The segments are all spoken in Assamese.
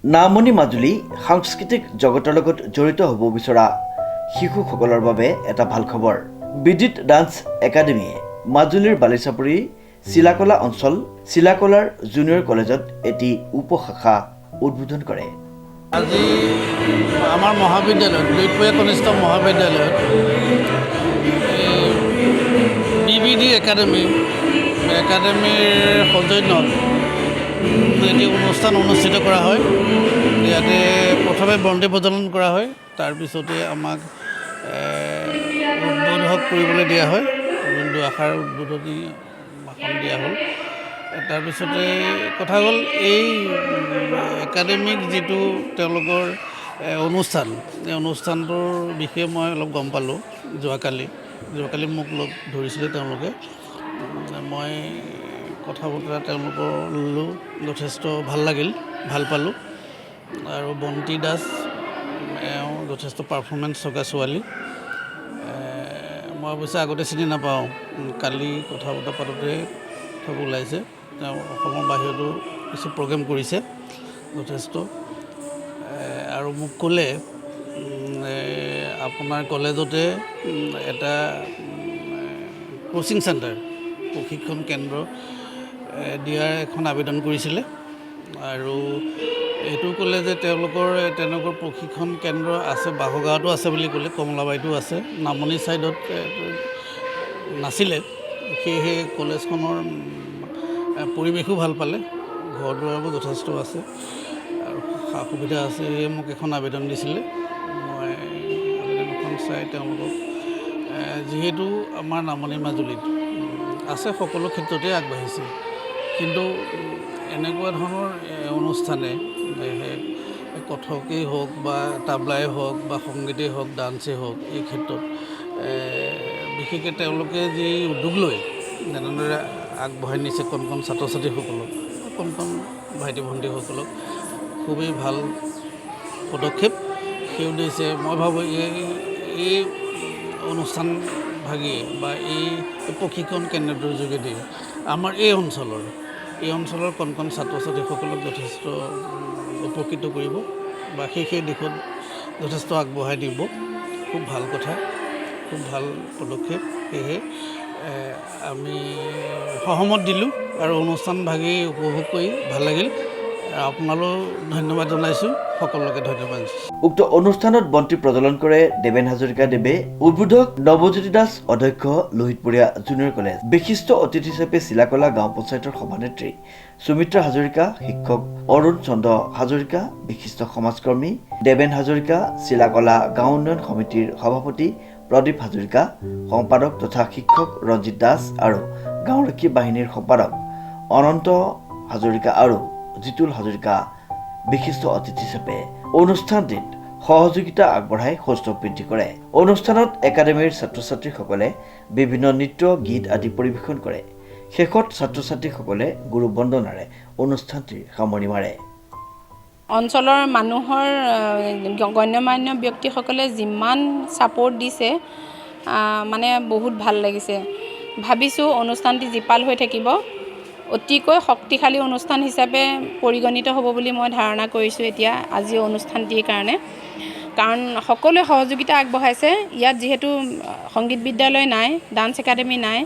নামনি মাজুলী সাংস্কৃতিক জগতৰ লগত জড়িত হ'ব বিচৰা শিশুসকলৰ বাবে এটা ভাল খবৰ। বিদ্যুৎ ডান্স একাডেমীয়ে মাজুলীৰ বালিচাপৰি চিলাকলা অঞ্চল চিলাকলাৰ জুনিয়ৰ কলেজত এটি উপশাখা উদ্বোধন কৰে। আজি আমাৰ মহাবিদ্যালয়ত লুইতপুৰীয়া কনিষ্ঠ মহাবিদ্যালয়ত BBD একাডেমীৰ সৌজন্যত এটি অনুষ্ঠান অনুষ্ঠিত কৰা হয়। ইয়াতে প্ৰথমে বন্তি প্ৰজ্বলন কৰা হয়, তাৰপিছতে আমাক উদ্বোধক কৰিবলৈ দিয়া হয়, যোনটো আশাৰ উদ্বোধনী ভাষণ দিয়া হ'ল। তাৰপিছতে কথা হ'ল এই একাডেমিক যিটো তেওঁলোকৰ অনুষ্ঠান, এই অনুষ্ঠানটোৰ বিষয়ে মই অলপ গম পালোঁ যোৱাকালি মোক লগ ধৰিছিলে তেওঁলোকে। মই কথা বতৰা তেওঁলোকৰ ল'লোঁ, যথেষ্ট ভাল লাগিল, ভাল পালোঁ। আৰু বন্তি দাস এওঁ যথেষ্ট পাৰফৰ্মেঞ্চ থকা ছোৱালী। মই অৱশ্যে আগতে চিনি নাপাওঁ, কালি কথা বতৰা পাতোঁতে কথা ওলাইছে। তেওঁ অসমৰ বাহিৰতো কিছু প্ৰগ্ৰেম কৰিছে যথেষ্ট। আৰু মোক ক'লে আপোনাৰ কলেজতে এটা কোচিং চেণ্টাৰ, প্ৰশিক্ষণ কেন্দ্ৰ দিয়াৰ এখন আবেদন কৰিছিলে। আৰু এইটো ক'লে যে তেওঁলোকৰ তেনেকুৱা প্ৰশিক্ষণ কেন্দ্ৰ আছে, বাহুগাঁৱতো আছে বুলি ক'লে, কমলাবাৰীতো আছে, নামনি ছাইডত নাছিলে। সেয়েহে কলেজখনৰ পৰিৱেশো ভাল পালে, ঘৰ দুৱাৰবোৰ যথেষ্ট আছে আৰু সা সুবিধা আছে। সেয়ে মোক এখন আবেদন দিছিলে। মই আবেদনখন চাই তেওঁলোকক, যিহেতু আমাৰ নামনি মাজুলীত আছে, সকলো ক্ষেত্ৰতে আগবাঢ়িছে, কিন্তু এনেকুৱা ধৰণৰ অনুষ্ঠানে কথকেই হওক বা তাবলাই হওক বা সংগীতেই হওক, ডান্সেই হওক, এই ক্ষেত্ৰত বিশেষকৈ তেওঁলোকে যি উদ্যোগ লৈ যেনেদৰে আগবঢ়াই নিছে কণ ছাত্ৰ ছাত্ৰীসকলক, কণ ভাইটি ভণ্টিসকলক, খুবেই ভাল পদক্ষেপ। সেই উদ্দেশ্যে মই ভাবোঁ এই অনুষ্ঠান ভাগি বা এই প্ৰশিক্ষণ কেন্দ্ৰটোৰ যোগেদি আমাৰ এই অঞ্চলৰ কণ ছাত্ৰ ছাত্ৰীসকলক যথেষ্ট উপকৃত কৰিব বা সেই দিশত যথেষ্ট আগবঢ়াই নিব। খুব ভাল কথা, খুব ভাল পদক্ষেপ। সেয়েহে আমি সহমত দিলোঁ আৰু অনুষ্ঠান ভাগি উপভোগ কৰি ভাল লাগিল। আপোনালৈও ধন্যবাদ জনাইছোঁ, সকলোকে ধন্যবাদ। উক্ত অনুষ্ঠানত বন্তি প্ৰজ্বলন কৰে দেৱেন হাজৰিকা দেৱে, উদ্বোধক নৱজ্যোতি দাস, অধ্যক্ষ লুহিতপুৰীয়া জুনিয়ৰ কলেজ। বিশিষ্ট অতিথি হিচাপে চিলাকলা গাঁও পঞ্চায়তৰ সভানেত্ৰী সুমিত্ৰা হাজৰিকা, শিক্ষক অৰুণ চন্দ্ৰ হাজৰিকা, বিশিষ্ট সমাজকৰ্মী দেৱেন হাজৰিকা, চিলাকলা গাঁও উন্নয়ন সমিতিৰ সভাপতি প্ৰদীপ হাজৰিকা, সম্পাদক তথা শিক্ষক ৰঞ্জিত দাস আৰু গাঁওৰক্ষী বাহিনীৰ সম্পাদক অনন্ত হাজৰিকা আৰু জিতুল হাজৰিকা বিশিষ্ট অতিথি হিচাপে অনুষ্ঠানটিত সহযোগিতা আগবঢ়াই সৌষ্ঠৱ বৃদ্ধি কৰে। অনুষ্ঠানত একাডেমীৰ ছাত্ৰ ছাত্ৰীসকলে বিভিন্ন নৃত্য, গীত আদি পৰিৱেশন কৰে। শেষত ছাত্ৰ ছাত্ৰীসকলে গুৰু বন্দনাৰে অনুষ্ঠানটিৰ সামৰণি মাৰে। অঞ্চলৰ মানুহৰ গণ্যমান্য ব্যক্তিসকলে যিমান ছাপোৰ্ট দিছে, মানে বহুত ভাল লাগিছে। ভাবিছোঁ অনুষ্ঠানটি জীপাল হৈ থাকিব, অতিকৈ শক্তিশালী অনুষ্ঠান হিচাপে পৰিগণিত হ'ব বুলি মই ধাৰণা কৰিছোঁ এতিয়া আজি অনুষ্ঠানটিৰ কাৰণে। কাৰণ সকলোৱে সহযোগিতা আগবঢ়াইছে। ইয়াত যিহেতু সংগীত বিদ্যালয় নাই, ডান্স একাডেমি নাই,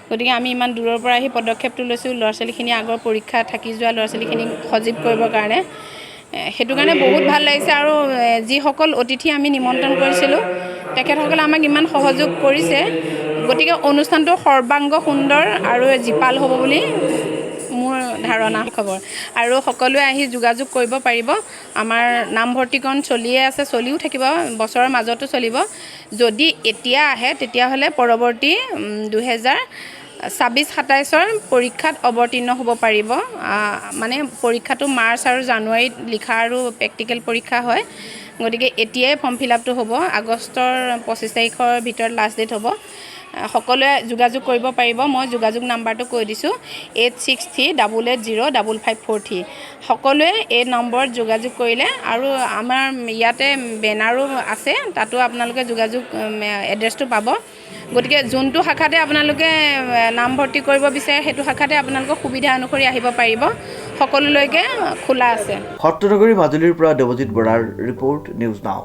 গতিকে আমি ইমান দূৰৰ পৰা আহি পদক্ষেপটো লৈছোঁ ল'ৰা ছোৱালীখিনি আগৰ পৰীক্ষা থাকি যোৱা ল'ৰা ছোৱালীখিনিক সজীৱ কৰিবৰ কাৰণে। সেইটো কাৰণে বহুত ভাল লাগিছে। আৰু যিসকল অতিথি আমি নিমন্ত্ৰণ কৰিছিলোঁ তেখেতসকলে আমাক ইমান সহযোগ কৰিছে, গতিকে অনুষ্ঠানটো সৰ্বাংগ সুন্দৰ আৰু জীপাল হ'ব বুলি মোৰ ধাৰণা। খবৰ আৰু সকলোৱে আহি যোগাযোগ কৰিব পাৰিব। আমাৰ নামভৰ্তিকৰণ চলিয়ে আছে, চলিও থাকিব, বছৰৰ মাজতো চলিব। যদি এতিয়া আহে তেতিয়াহ'লে পৰৱৰ্তী 2026-27 পৰীক্ষাত অৱতীৰ্ণ হ'ব পাৰিব। মানে পৰীক্ষাটো মাৰ্চ আৰু জানুৱাৰীত লিখা আৰু প্ৰেক্টিকেল পৰীক্ষা হয়, গতিকে এতিয়াই ফৰ্ম ফিল আপটো হ'ব। আগষ্টৰ 25 তাৰিখৰ ভিতৰত লাষ্ট ডেট হ'ব। সকলোৱে যোগাযোগ কৰিব পাৰিব। মই যোগাযোগ নাম্বাৰটো কৈ দিছোঁ, 8638805543। সকলোৱে এই নম্বৰত যোগাযোগ কৰিলে, আৰু আমাৰ ইয়াতে বেনাৰো আছে, তাতো আপোনালোকে যোগাযোগ এড্ৰেছটো পাব। গতিকে যোনটো শাখাতে আপোনালোকে নামভৰ্তি কৰিব বিচাৰে সেইটো শাখাতে আপোনালোকৰ সুবিধা অনুসৰি আহিব পাৰিব সকলোলৈকে খোলা আছে সত্ৰনগৰী মাজুলীৰ পৰা দেৱজিৎ বৰাৰ ৰিপৰ্ট নিউজ নাও।